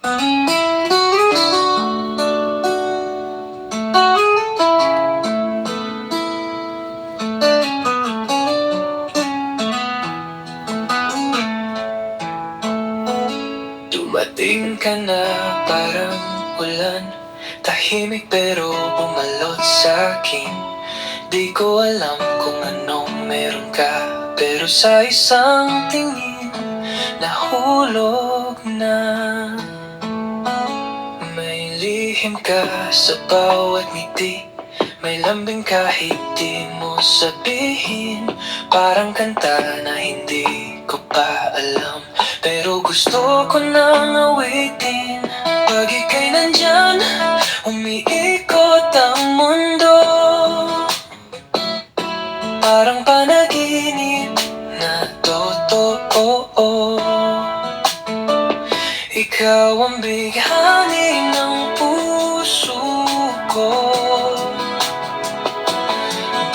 Dumating ka na parang ulan, tahimik pero bumalot sa'kin. Di ko alam kung anong meron ka, pero sa isang tingin nahulog na. May lihim ka sa bawat ngiti, may lambing kahit di mo sabihin. Parang kanta na hindi ko pa alam, pero gusto ko nang awitin. Pag ika'y nandyan, umiikot ang mundo. Parang panaginip na totoo. Ikaw ang bighani ng puso ko.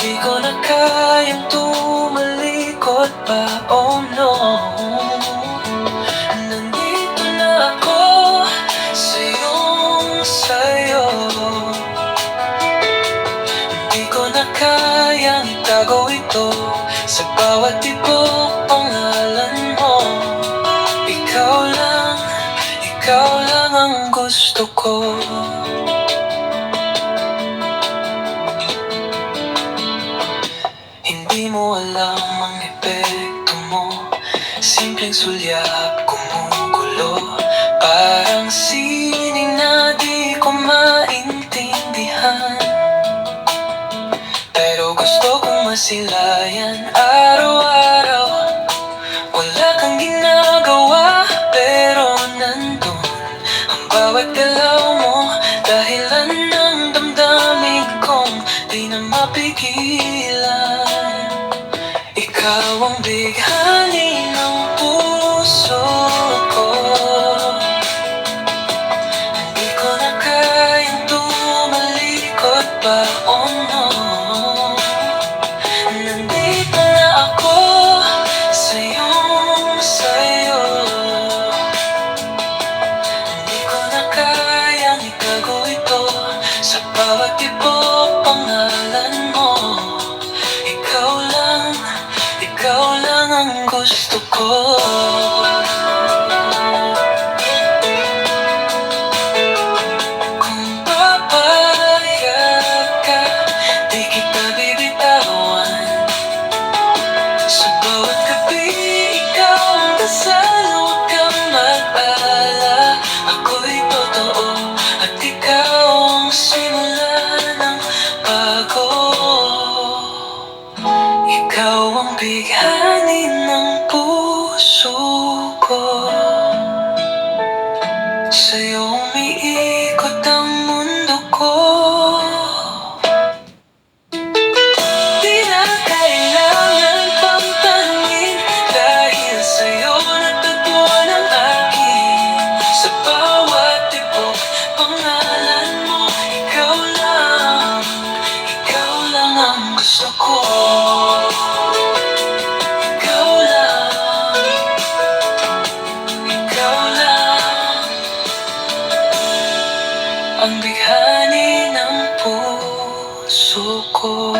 Di ko na kayang tumalikod pa, oh no. Nandito na ako sa'yo. Di ko na kayang itago ito, sa bawat tibok pangalan mo. Ikaw lang ang gusto ko. Hindi mo alam ang epekto mo, simpleng sulyap kumukulo. Parang sining na di ko maintindihan, pero gusto kong masilayan araw-araw. Wala kang ginagawa, pero nandun ang bawat galaw mo, dahilan ng damdamin kong di na mapigilan. Ikaw ang bighani ng puso ko. Hindi ko na kayang tumalikod pa, oh no. Nandito na ako sa'yo. Hindi ko na kayang itago ito, sa bawat tibok pangalan mo. Ikaw lang ang gusto ko. Kung papayag ka, di kita bibitawan. Sa bawat gabi, ikaw ang dasal, huwag kang mag-alala. Ako'y totoo, at ikaw ang simula ng bago. Ikaw ang bighani ng puso ko. Sa'yo umiikot ang mundo ko. Di na kailangan pang tanungin, dahil sa'yo natagpuan ang akin. Sa bawat tibok pangalan mo. Ikaw lang ang gusto ko. Ang bighani ng puso ko.